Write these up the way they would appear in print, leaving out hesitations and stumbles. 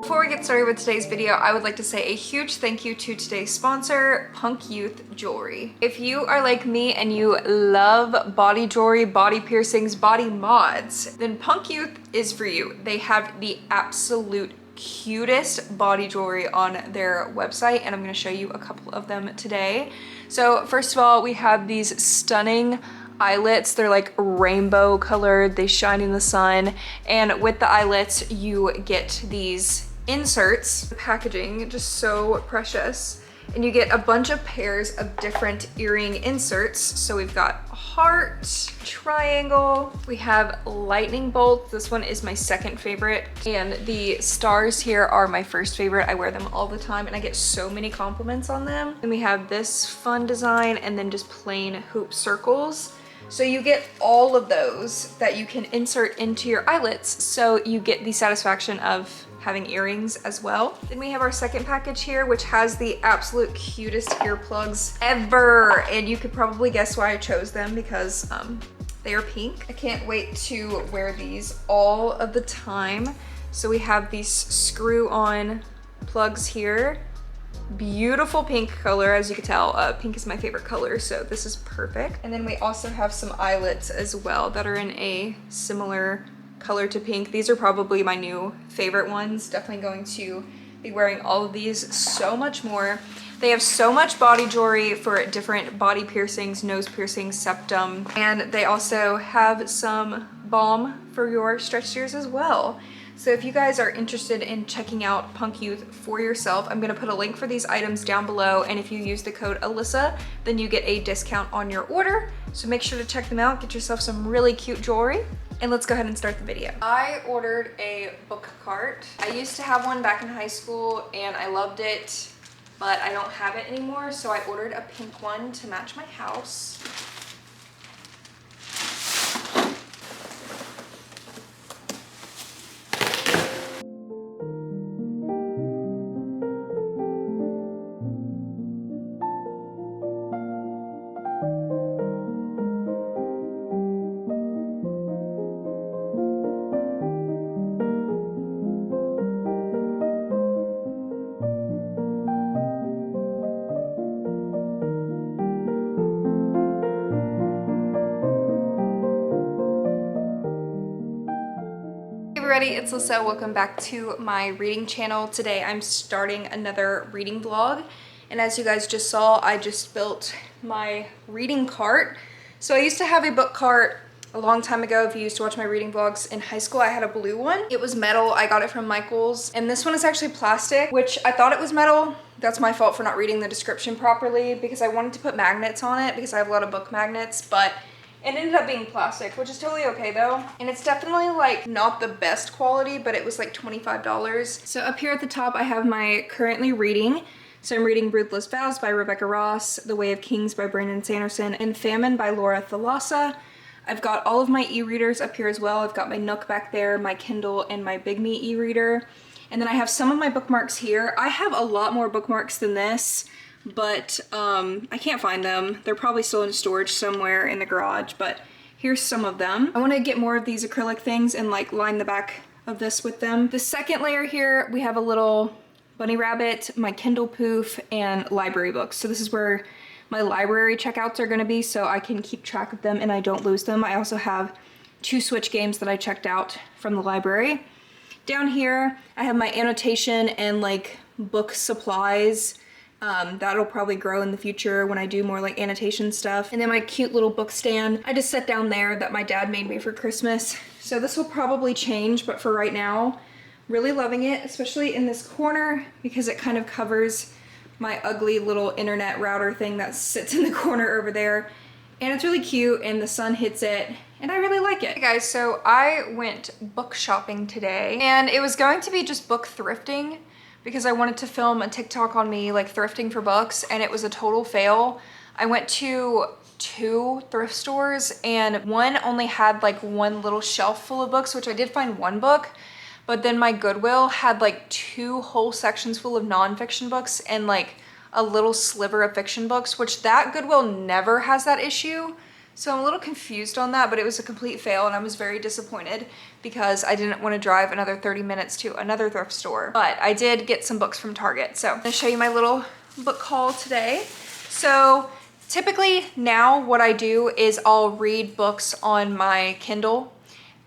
Before we get started with today's video, I would like to say a huge thank you to today's sponsor, Punk Youth Jewelry. If you are like me and you love body jewelry, body piercings, body mods, then Punk Youth is for you. They have the absolute cutest body jewelry on their website, and I'm going to show you a couple of them today. So first of all, we have these stunning eyelets. They're like rainbow colored, they shine in the sun, and with the eyelets you get these inserts. The packaging just so precious, and you get a bunch of pairs of different earring inserts. So we've got a heart, triangle, we have lightning bolts. This one is my second favorite, and the stars here are my first favorite. I wear them all the time and I get so many compliments on them. And we have this fun design, and then just plain hoop circles. So you get all of those that you can insert into your eyelets, so you get the satisfaction of having earrings as well. Then we have our second package here, which has the absolute cutest earplugs ever. And you could probably guess why I chose them, because they are pink. I can't wait to wear these all of the time. So we have these screw-on plugs here. Beautiful pink color, as you can tell. Pink is my favorite color, so this is perfect. And then we also have some eyelets as well that are in a similar color to pink. These are probably my new favorite ones. Definitely going to be wearing all of these so much more. They have so much body jewelry for different body piercings, nose piercings, septum, and they also have some balm for your stretched ears as well. So if you guys are interested in checking out Punk Youth for yourself, I'm gonna put a link for these items down below, and if you use the code Alyssa, then you get a discount on your order. So make sure to check them out, get yourself some really cute jewelry, and let's go ahead and start the video. I ordered a book cart. I used to have one back in high school and I loved it, but I don't have it anymore, so I ordered a pink one to match my house. Everybody, it's Alyssa. Welcome back to my reading channel. Today I'm starting another reading vlog, and as you guys just saw, I just built my reading cart. So I used to have a book cart a long time ago. If you used to watch my reading vlogs in high school, I had a blue one. It was metal. I got it from Michael's, and this one is actually plastic, which I thought it was metal. That's my fault for not reading the description properly, because I wanted to put magnets on it because I have a lot of book magnets, but it ended up being plastic, which is totally okay though. And it's definitely like not the best quality, but it was like $25. So up here at the top, I have my currently reading. So I'm reading Ruthless Vows by Rebecca Ross, The Way of Kings by Brandon Sanderson, and Famine by Laura Thalassa. I've got all of my e-readers up here as well. I've got my Nook back there, my Kindle, and my Big Me e-reader. And then I have some of my bookmarks here. I have a lot more bookmarks than this, but I can't find them. They're probably still in storage somewhere in the garage, but here's some of them. I want to get more of these acrylic things and like line the back of this with them. The second layer here, we have a little bunny rabbit, my Kindle poof, and library books. So this is where my library checkouts are going to be, so I can keep track of them and I don't lose them. I also have 2 Switch games that I checked out from the library. Down here, I have my annotation and like book supplies. That'll probably grow in the future when I do more like annotation stuff. And then my cute little book stand I just set down there that my dad made me for Christmas. So this will probably change, but for right now, really loving it, especially in this corner, because it kind of covers my ugly little internet router thing that sits in the corner over there. And it's really cute, and the sun hits it, and I really like it. Hey guys, so I went book shopping today, and it was going to be just book thrifting, because I wanted to film a TikTok on me like thrifting for books, and it was a total fail. I went to 2 thrift stores, and one only had like one little shelf full of books, which I did find one book, but then my Goodwill had like 2 whole sections full of nonfiction books and like a little sliver of fiction books, which that Goodwill never has that issue. So I'm a little confused on that, but it was a complete fail and I was very disappointed because I didn't want to drive another 30 minutes to another thrift store. But I did get some books from Target. So I'm gonna show you my little book haul today. So typically now what I do is I'll read books on my Kindle,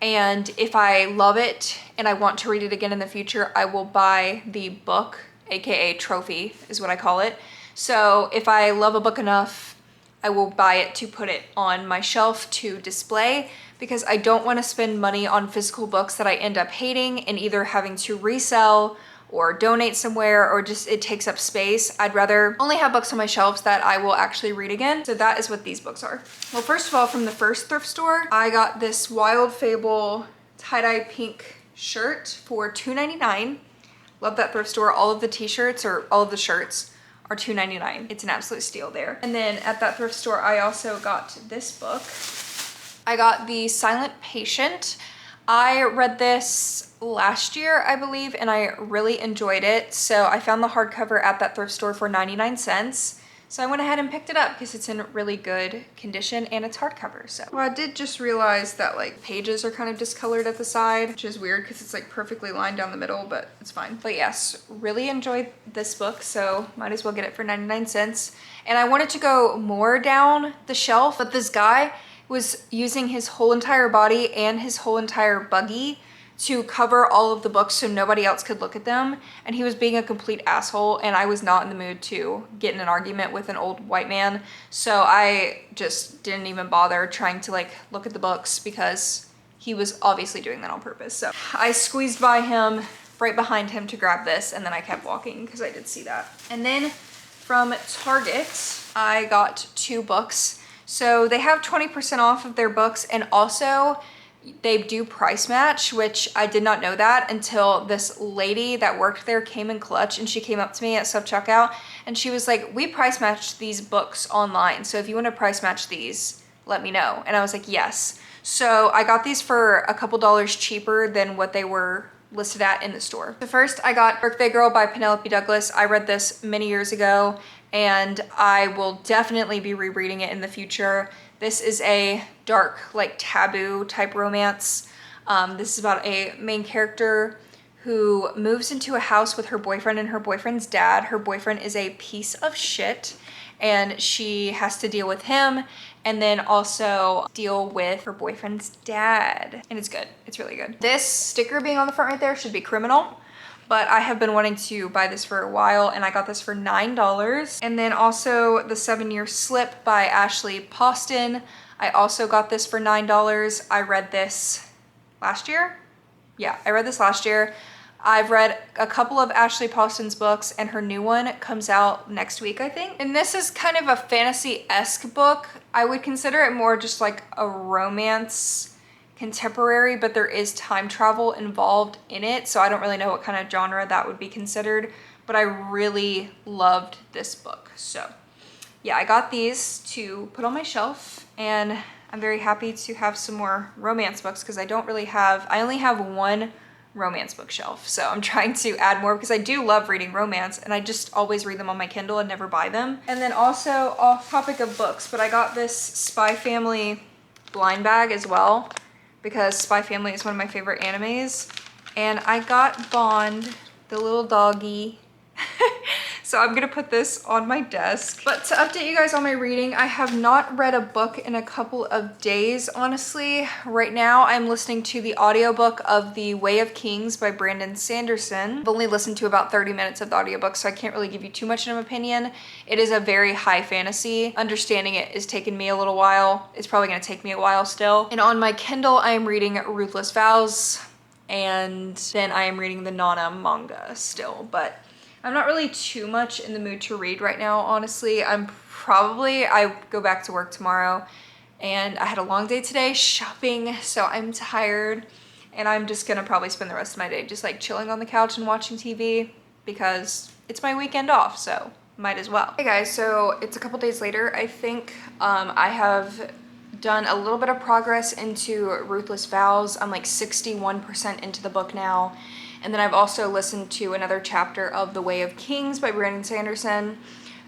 and if I love it and I want to read it again in the future, I will buy the book, aka trophy is what I call it. So if I love a book enough, I will buy it to put it on my shelf to display, because I don't want to spend money on physical books that I end up hating and either having to resell or donate somewhere, or just it takes up space. I'd rather only have books on my shelves that I will actually read again. So that is what these books are. Well, first of all, from the first thrift store, I got this Wild Fable tie-dye pink shirt for $2.99. Love that thrift store. All of the t-shirts, or all of the shirts, are $2.99. It's an absolute steal there. And then at that thrift store, I also got this book. I got The Silent Patient. I read this last year, I believe, and I really enjoyed it. So I found the hardcover at that thrift store for 99 cents. So I went ahead and picked it up because it's in really good condition and it's hardcover. So, well, I did just realize that like pages are kind of discolored at the side, which is weird because it's like perfectly lined down the middle, but it's fine. But yes, really enjoyed this book, so might as well get it for 99 cents. And I wanted to go more down the shelf, but this guy was using his whole entire body and his whole entire buggy to cover all of the books so nobody else could look at them, and he was being a complete asshole, and I was not in the mood to get in an argument with an old white man, so I just didn't even bother trying to like look at the books because he was obviously doing that on purpose. So I squeezed by him, right behind him, to grab this, and then I kept walking because I did see that. And then from Target, I got 2 books. So they have 20% off of their books, and also they do price match, which I did not know that until this lady that worked there came in clutch, and she came up to me at self-checkout and she was like, we price matched these books online, so if you want to price match these, let me know. And I was like, yes. So I got these for a couple dollars cheaper than what they were listed at in the store. So first I got Birthday Girl by Penelope Douglas. I read this many years ago and I will definitely be rereading it in the future. This is a dark, like taboo type romance. This is about a main character who moves into a house with her boyfriend and her boyfriend's dad. Her boyfriend is a piece of shit and she has to deal with him and then also deal with her boyfriend's dad. And it's good, it's really good. This sticker being on the front right there should be criminal, but I have been wanting to buy this for a while and I got this for $9. And then also the 7-Year Slip by Ashley Poston. I also got this for $9. I read this last year. Yeah, I read this last year. I've read a couple of Ashley Poston's books and her new one comes out next week, I think. And this is kind of a fantasy-esque book. I would consider it more just like a romance contemporary, but there is time travel involved in it, so I don't really know what kind of genre that would be considered, but I really loved this book. So yeah, I got these to put on my shelf, and I'm very happy to have some more romance books because I only have one romance bookshelf, so I'm trying to add more because I do love reading romance and I just always read them on my Kindle and never buy them. And then also, off topic of books, but I got this Spy Family blind bag as well because Spy Family is one of my favorite animes, and I got Bond, the little doggy. So I'm gonna put this on my desk. But to update you guys on my reading, I have not read a book in a couple of days, honestly. Right now, I'm listening to the audiobook of The Way of Kings by Brandon Sanderson. I've only listened to about 30 minutes of the audiobook, so I can't really give you too much of an opinion. It is a very high fantasy. Understanding it is taking me a little while. It's probably gonna take me a while still. And on my Kindle, I am reading Ruthless Vows, and then I am reading the Nana manga still, but I'm not really too much in the mood to read right now, honestly. I go back to work tomorrow and I had a long day today shopping, so I'm tired and I'm just gonna probably spend the rest of my day just like chilling on the couch and watching TV because it's my weekend off, so might as well. Hey guys, so it's a couple days later. I think I have done a little bit of progress into Ruthless Vows. I'm like 61% into the book now. And then I've also listened to another chapter of The Way of Kings by Brandon Sanderson.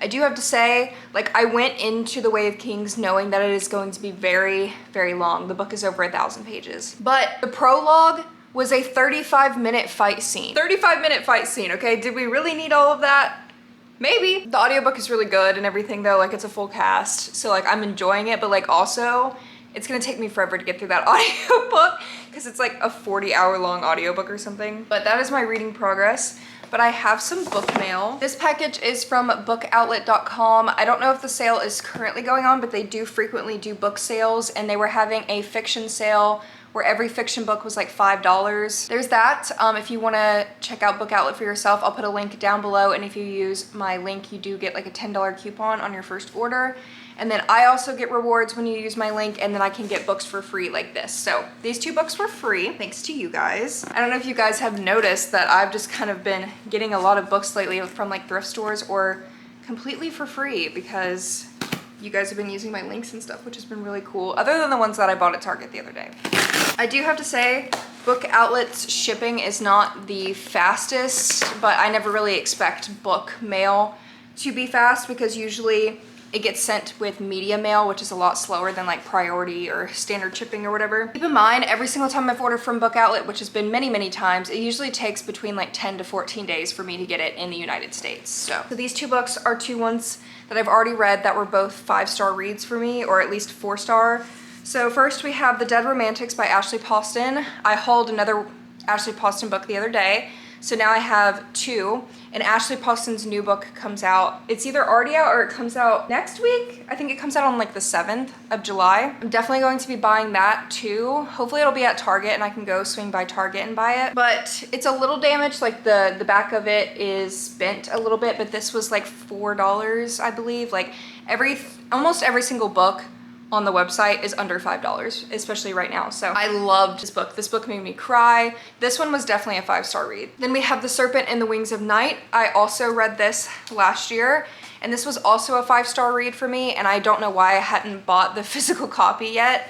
I do have to say, like, I went into The Way of Kings knowing that it is going to be very, very long. The book is over 1,000 pages. But the prologue was a 35-minute fight scene. 35-minute fight scene, okay? Did we really need all of that? Maybe. The audiobook is really good and everything though, like it's a full cast. So like I'm enjoying it, but like also it's gonna take me forever to get through that audiobook because it's like a 40-hour-long audiobook or something. But that is my reading progress. But I have some book mail. This package is from bookoutlet.com. I don't know if the sale is currently going on, but they do frequently do book sales, and they were having a fiction sale where every fiction book was like $5. There's that. If you wanna check out Book Outlet for yourself, I'll put a link down below, and if you use my link, you do get like a $10 coupon on your first order. And then I also get rewards when you use my link, and then I can get books for free like this. So these 2 books were free, thanks to you guys. I don't know if you guys have noticed that I've just kind of been getting a lot of books lately from like thrift stores or completely for free because you guys have been using my links and stuff, which has been really cool, other than the ones that I bought at Target the other day. I do have to say, Book Outlet's shipping is not the fastest, but I never really expect book mail to be fast because usually it gets sent with media mail, which is a lot slower than like priority or standard shipping or whatever. Keep in mind, every single time I've ordered from Book Outlet, which has been many, many times, it usually takes between like 10 to 14 days for me to get it in the United States. So these 2 books are 2 ones that I've already read that were both 5-star reads for me, or at least 4-star. So first we have The Dead Romantics by Ashley Poston. I hauled another Ashley Poston book the other day, so now I have 2, and Ashley Poston's new book comes out. It's either already out or it comes out next week. I think it comes out on like the 7th of July. I'm definitely going to be buying that too. Hopefully it'll be at Target and I can go swing by Target and buy it. But it's a little damaged, like the back of it is bent a little bit, but this was like $4, I believe. Like almost every single book on the website is under $5, especially right now. So I loved this book. This book made me cry. This one was definitely a 5-star read. Then we have The Serpent and the Wings of Night. I also read this last year, and this was also a 5-star read for me, and I don't know why I hadn't bought the physical copy yet.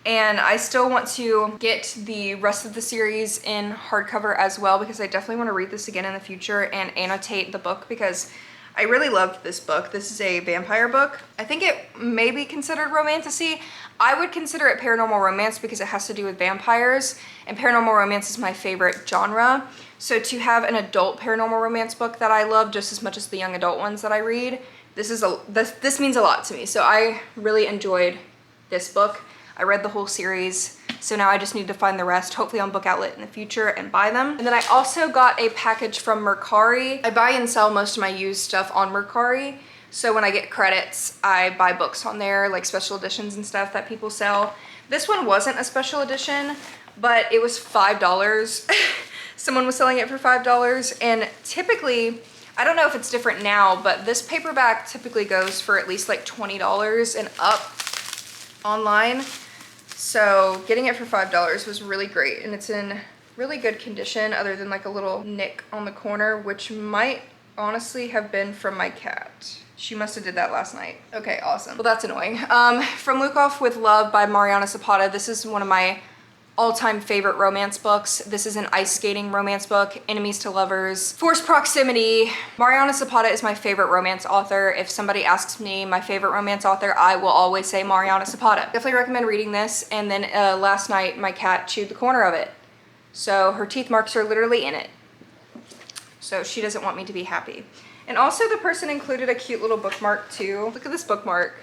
And I still want to get the rest of the series in hardcover as well because I definitely want to read this again in the future and annotate the book because I really loved this book. This is a vampire book. I think it may be considered romantasy. I would consider it paranormal romance because it has to do with vampires, and paranormal romance is my favorite genre. So to have an adult paranormal romance book that I love just as much as the young adult ones that I read, this means a lot to me. So I really enjoyed this book. I read the whole series. So now I just need to find the rest, hopefully on Book Outlet in the future, and buy them. And then I also got a package from Mercari. I buy and sell most of my used stuff on Mercari. So when I get credits, I buy books on there, like special editions and stuff that people sell. This one wasn't a special edition, but it was $5. Someone was selling it for $5, and typically, I don't know if it's different now, but this paperback typically goes for at least like $20 and up online. So getting it for $5 was really great, and it's in really good condition other than like a little nick on the corner, which might honestly have been from my cat. She must have did that last night. Okay, awesome. Well, that's annoying. From Luke Off with Love by Mariana Zapata. This is one of my all-time favorite romance books. This is an ice skating romance book, enemies to lovers, forced proximity. Mariana Zapata is my favorite romance author. If somebody asks me my favorite romance author, I will always say Mariana Zapata. Definitely recommend reading this. And then last night, my cat chewed the corner of it. So her teeth marks are literally in it. So she doesn't want me to be happy. And also the person included a cute little bookmark too. Look at this bookmark.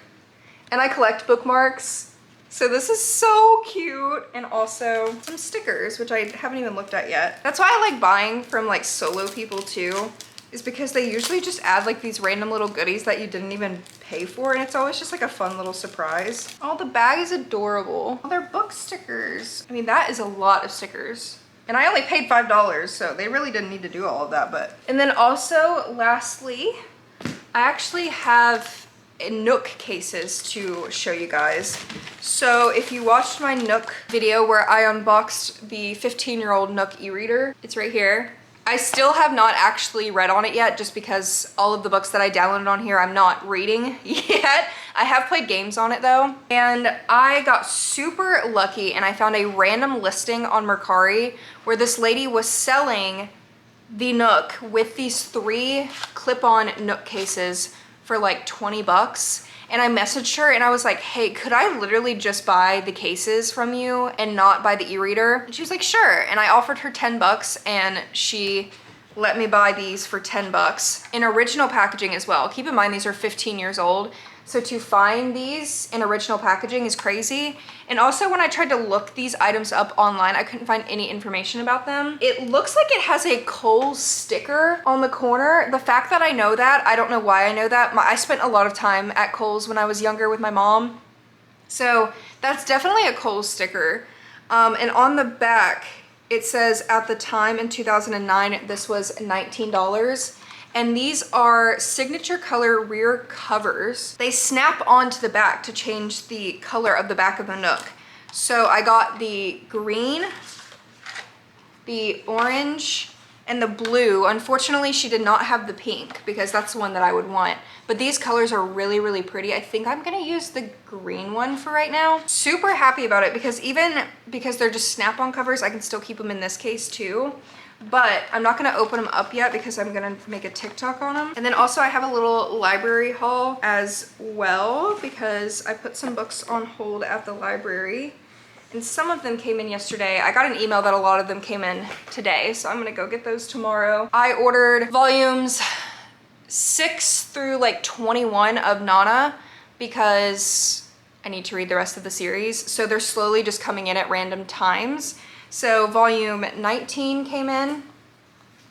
And I collect bookmarks. So this is so cute, and also some stickers, which I haven't even looked at yet. That's why I like buying from like solo people too, is because they usually just add like these random little goodies that you didn't even pay for, and it's always just like a fun little surprise. Oh, the bag is adorable. Oh, they're book stickers. I mean, that is a lot of stickers. And I only paid $5, so they really didn't need to do all of that, but. And then also, lastly, I actually have Nook cases to show you guys. So if you watched my Nook video where I unboxed the 15-year-old Nook e-reader, it's right here. I still have not actually read on it yet just because all of the books that I downloaded on here I'm not reading yet. I have played games on it though. And I got super lucky and I found a random listing on Mercari where this lady was selling the Nook with these 3 clip-on Nook cases for like 20 bucks. And I messaged her and I was like, hey, could I literally just buy the cases from you and not buy the e-reader? And she was like, sure. And I offered her 10 bucks and she let me buy these for 10 bucks in original packaging as well. Keep in mind, these are 15 years old. So to find these in original packaging is crazy. And also when I tried to look these items up online, I couldn't find any information about them. It looks like it has a Kohl's sticker on the corner. The fact that I know that, I don't know why I know that. I spent a lot of time at Kohl's when I was younger with my mom. So that's definitely a Kohl's sticker. And on the back, it says at the time in 2009, this was $19. And these are signature color rear covers. They snap onto the back to change the color of the back of the Nook. So I got the green, the orange, and the blue. Unfortunately, she did not have the pink because that's the one that I would want. But these colors are really, really pretty. I think I'm gonna use the green one for right now. Super happy about it because even because they're just snap-on covers, I can still keep them in this case too. But I'm not gonna open them up yet because I'm gonna make a TikTok on them. And then also I have a little library haul as well because I put some books on hold at the library. And some of them came in yesterday. I got an email that a lot of them came in today, so I'm gonna go get those tomorrow. I ordered volumes 6 through like 21 of Nana because I need to read the rest of the series. So they're slowly just coming in at random times. So volume 19 came in.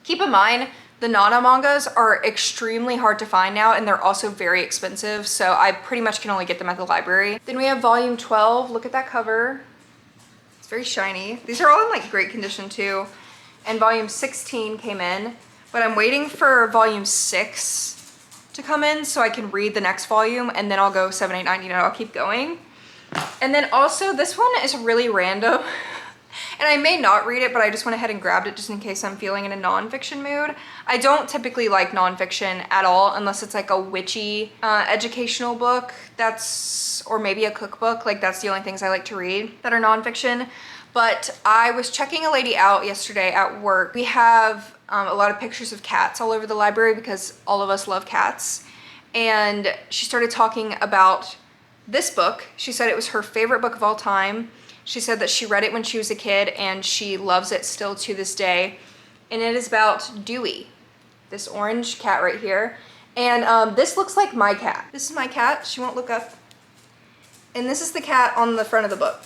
Keep in mind, the Nana mangas are extremely hard to find now and they're also very expensive. So I pretty much can only get them at the library. Then we have volume 12. Look at that cover. It's very shiny. These are all in like great condition too. And volume 16 came in, but I'm waiting for volume 6 to come in so I can read the next volume and then I'll go 7, 8, 9, I'll keep going. And then also this one is really random. And I may not read it, but I just went ahead and grabbed it just in case I'm feeling in a nonfiction mood. I don't typically like nonfiction at all unless it's like a witchy educational book or maybe a cookbook. Like that's the only things I like to read that are nonfiction. But I was checking a lady out yesterday at work. We have a lot of pictures of cats all over the library because all of us love cats. And she started talking about this book. She said it was her favorite book of all time. She said that she read it when she was a kid and she loves it still to this day. And it is about Dewey, this orange cat right here. And this looks like my cat. This is my cat. She won't look up. And this is the cat on the front of the book.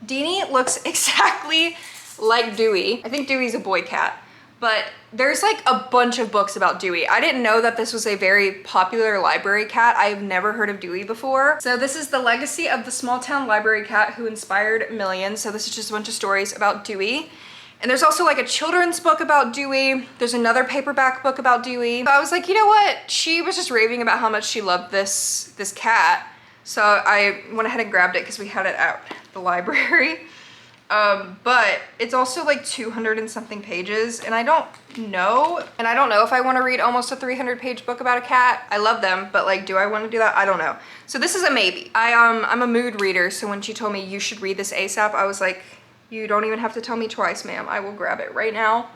Deanie looks exactly like Dewey. I think Dewey's a boy cat. But there's like a bunch of books about Dewey. I didn't know that this was a very popular library cat. I've never heard of Dewey before. So this is the legacy of the small town library cat who inspired millions. So this is just a bunch of stories about Dewey. And there's also like a children's book about Dewey. There's another paperback book about Dewey. So I was like, you know what? She was just raving about how much she loved this cat. So I went ahead and grabbed it because we had it at the library. But it's also like 200 and something pages and I don't know if I want to read almost a 300-page book about a cat. I love them, but like, do I want to do that? I don't know. So this is a maybe. I'm a mood reader. So when she told me you should read this ASAP, I was like, you don't even have to tell me twice, ma'am. I will grab it right now.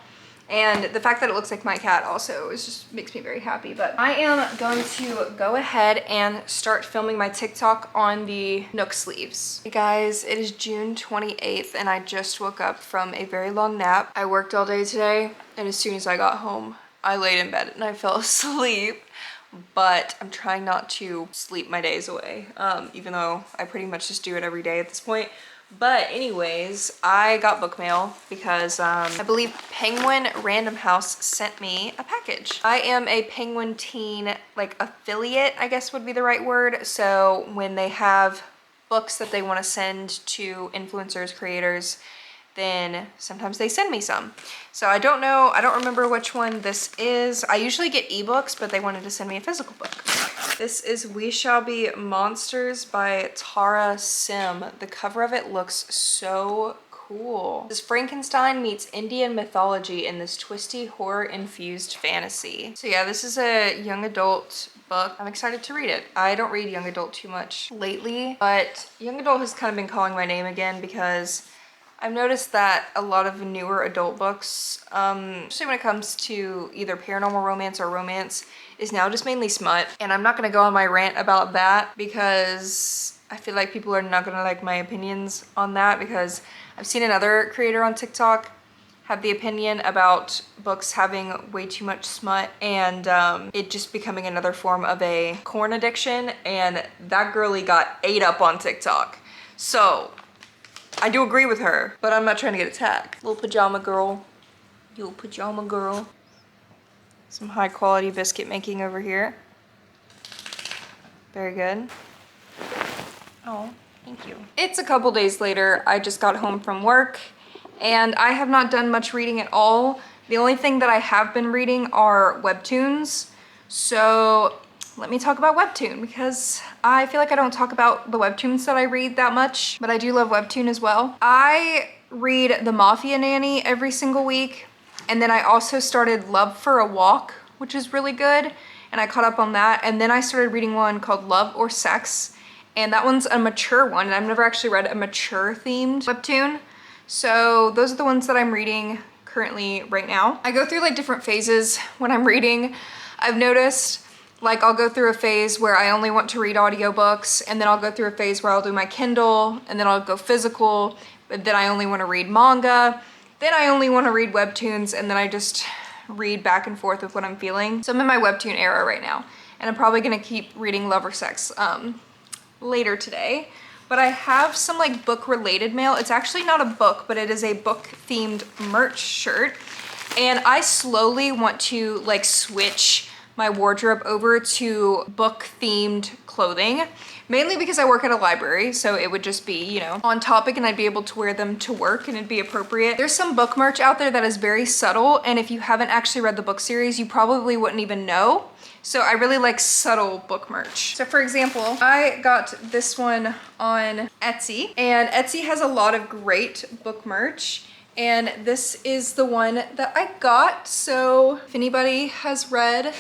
And the fact that it looks like my cat also just makes me very happy. But I am going to go ahead and start filming my TikTok on the Nook sleeves. Hey guys, it is June 28th and I just woke up from a very long nap. I worked all day today and as soon as I got home, I laid in bed and I fell asleep. But I'm trying not to sleep my days away, even though I pretty much just do it every day at this point. But anyways, I got book mail because I believe Penguin Random House sent me a package. I am a Penguin Teen like affiliate, I guess would be the right word. So when they have books that they want to send to influencers, creators, then sometimes they send me some. So I don't know, I don't remember which one this is. I usually get ebooks, but they wanted to send me a physical book. This is We Shall Be Monsters by Tara Sim. The cover of it looks so cool. This Frankenstein meets Indian mythology in this twisty horror-infused fantasy. So yeah, this is a young adult book. I'm excited to read it. I don't read young adult too much lately, but young adult has kind of been calling my name again because I've noticed that a lot of newer adult books, especially when it comes to either paranormal romance or romance, is now just mainly smut. And I'm not gonna go on my rant about that because I feel like people are not gonna like my opinions on that, because I've seen another creator on TikTok have the opinion about books having way too much smut and it just becoming another form of a corn addiction, and that girly got ate up on TikTok. So I do agree with her, but I'm not trying to get attacked. Little pajama girl. Little pajama girl. Some high quality biscuit making over here. Very good. Oh, thank you. It's a couple days later. I just got home from work and I have not done much reading at all. The only thing that I have been reading are webtoons. So let me talk about webtoon, because I feel like I don't talk about the webtoons that I read that much, but I do love webtoon as well. I read The Mafia Nanny every single week, and then I also started Love for a Walk, which is really good, and I caught up on that. And then I started reading one called Love or Sex, and that one's a mature one, and I've never actually read a mature themed webtoon. So those are the ones that I'm reading currently right now. I go through like different phases when I'm reading. I've noticed, like, I'll go through a phase where I only want to read audiobooks, and then I'll go through a phase where I'll do my Kindle, and then I'll go physical, but then I only want to read manga, then I only want to read webtoons, and then I just read back and forth with what I'm feeling. So I'm in my webtoon era right now, and I'm probably gonna keep reading Love or Sex later today. But I have some like book related mail. It's actually not a book, but it is a book themed merch shirt. And I slowly want to like switch my wardrobe over to book themed clothing, mainly because I work at a library, so it would just be, you know, on topic and I'd be able to wear them to work and it'd be appropriate. There's some book merch out there that is very subtle, and if you haven't actually read the book series, you probably wouldn't even know. So I really like subtle book merch. So for example, I got this one on Etsy, and Etsy has a lot of great book merch. And this is the one that I got. So if anybody has read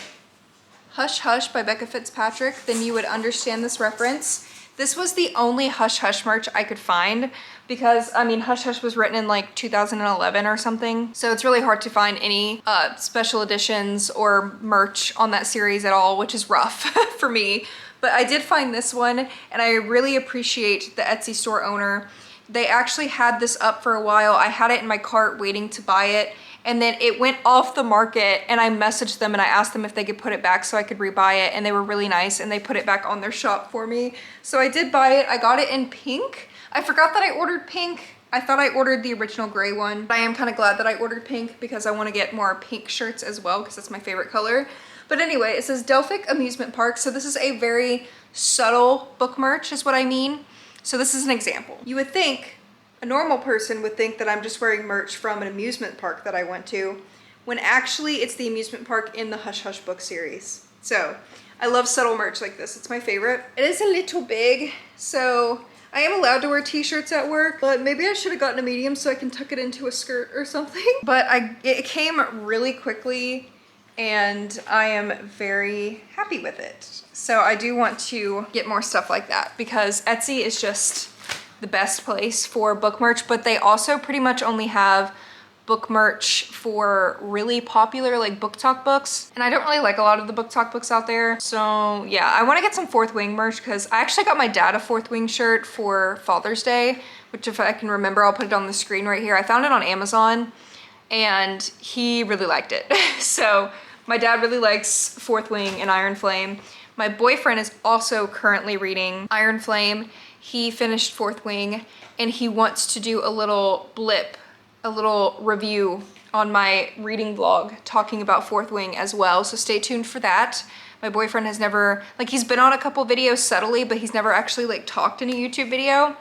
Hush Hush by Becca Fitzpatrick, then you would understand this reference. This was the only Hush Hush merch I could find, because I mean, Hush Hush was written in like 2011 or something. So it's really hard to find any special editions or merch on that series at all, which is rough for me. But I did find this one, and I really appreciate the Etsy store owner. They actually had this up for a while. I had it in my cart waiting to buy it, and then it went off the market, and I messaged them and I asked them if they could put it back so I could rebuy it, and they were really nice and they put it back on their shop for me. So I did buy it. I got it in pink. I forgot that I ordered pink. I thought I ordered the original gray one, but I am kind of glad that I ordered pink because I want to get more pink shirts as well, because that's my favorite color. But anyway, it says Delphic Amusement Park. So this is a very subtle book merch is what I mean. So this is an example. You would think, a normal person would think that I'm just wearing merch from an amusement park that I went to, when actually it's the amusement park in the Hush Hush book series. So I love subtle merch like this. It's my favorite. It is a little big, so I am allowed to wear t-shirts at work, but maybe I should have gotten a medium so I can tuck it into a skirt or something. But it came really quickly, and I am very happy with it. So I do want to get more stuff like that, because Etsy is just the best place for book merch, but they also pretty much only have book merch for really popular like book talk books, and I don't really like a lot of the book talk books out there. So yeah, I want to get some Fourth Wing merch, because I actually got my dad a Fourth Wing shirt for Father's Day, which if I can remember, I'll put it on the screen right here. I found it on Amazon and he really liked it. So my dad really likes Fourth Wing and Iron Flame. My boyfriend is also currently reading Iron Flame. He finished Fourth Wing, and he wants to do a little blip, a little review on my reading vlog talking about Fourth Wing as well. So stay tuned for that. My boyfriend has never, like, he's been on a couple videos subtly, but he's never actually like talked in a YouTube video.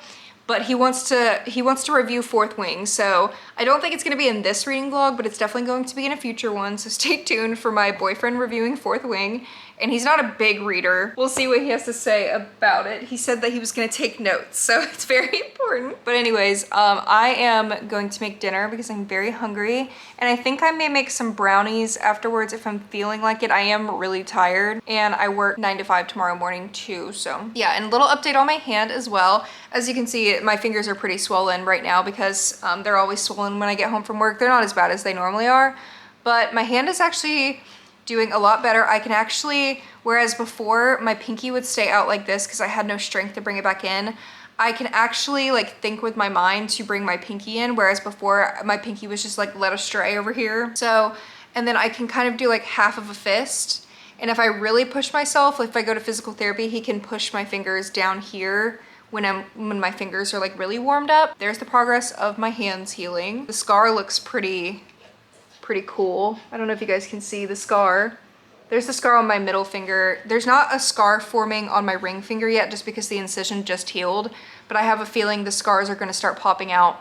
But he wants to review Fourth Wing. So I don't think it's gonna be in this reading vlog, but it's definitely going to be in a future one. So stay tuned for my boyfriend reviewing Fourth Wing. and he's not a big reader. We'll see what he has to say about it. He said that he was gonna take notes, so it's very important. But anyways, I am going to make dinner because I'm very hungry, and I think I may make some brownies afterwards if I'm feeling like it. I am really tired, and I work 9 to 5 tomorrow morning too, so yeah. And a little update on my hand as well. As you can see, my fingers are pretty swollen right now because they're always swollen when I get home from work. They're not as bad as they normally are, but my hand is actually doing a lot better. I can actually, whereas before my pinky would stay out like this because I had no strength to bring it back in, I can actually like think with my mind to bring my pinky in, whereas before my pinky was just like led astray over here. So, and then I can kind of do like half of a fist. And if I really push myself, if I go to physical therapy, he can push my fingers down here when my fingers are like really warmed up. There's the progress of my hands healing. The scar looks pretty cool. I don't know if you guys can see the scar. There's the scar on my middle finger. There's not a scar forming on my ring finger yet just because the incision just healed, but I have a feeling the scars are gonna start popping out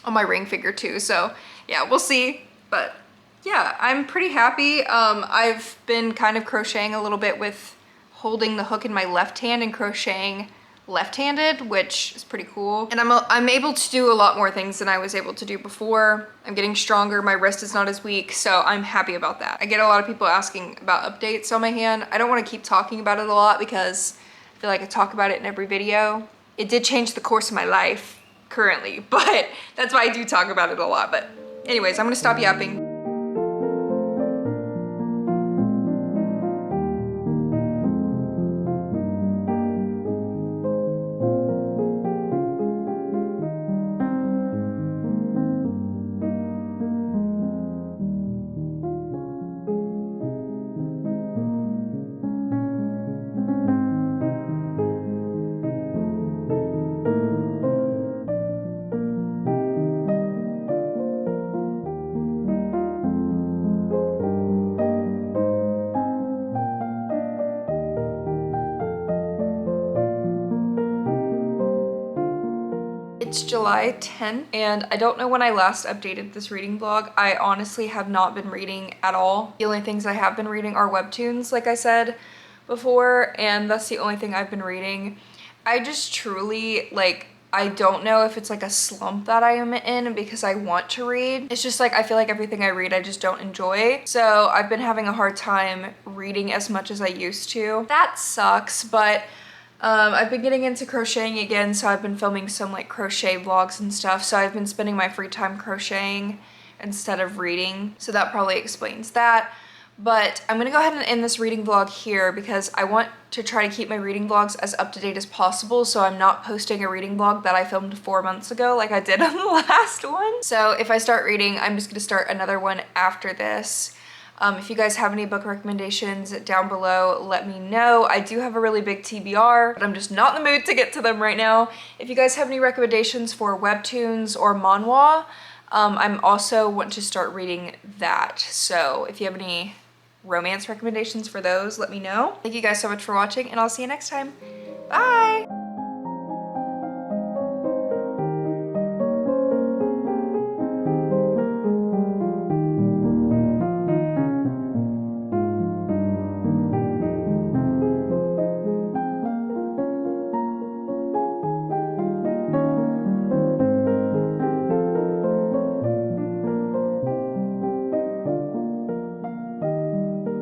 on my ring finger too. So yeah, we'll see. But yeah, I'm pretty happy. I've been kind of crocheting a little bit with holding the hook in my left hand and crocheting left-handed, which is pretty cool. And I'm able to do a lot more things than I was able to do before. I'm getting stronger, my wrist is not as weak, so I'm happy about that. I get a lot of people asking about updates on my hand. I don't want to keep talking about it a lot because I feel like I talk about it in every video. It did change the course of my life currently, but that's why I do talk about it a lot. But anyways, I'm gonna stop yapping. It's July 10th, and I don't know when I last updated this reading vlog. I honestly have not been reading at all. The only things I have been reading are webtoons, like I said before, and that's the only thing I've been reading. I just truly, like, I don't know if it's like a slump that I am in because I want to read. It's just like I feel like everything I read I just don't enjoy. So I've been having a hard time reading as much as I used to. That sucks, but I've been getting into crocheting again, so I've been filming some like crochet vlogs and stuff. So I've been spending my free time crocheting instead of reading. So that probably explains that. But I'm gonna go ahead and end this reading vlog here because I want to try to keep my reading vlogs as up to date as possible, so I'm not posting a reading vlog that I filmed 4 months ago like I did on the last one. So if I start reading, I'm just gonna start another one after this. If you guys have any book recommendations down below, let me know. I do have a really big TBR, but I'm just not in the mood to get to them right now. If you guys have any recommendations for webtoons or manhwa, I'm also want to start reading that. So if you have any romance recommendations for those, let me know. Thank you guys so much for watching, and I'll see you next time. Bye!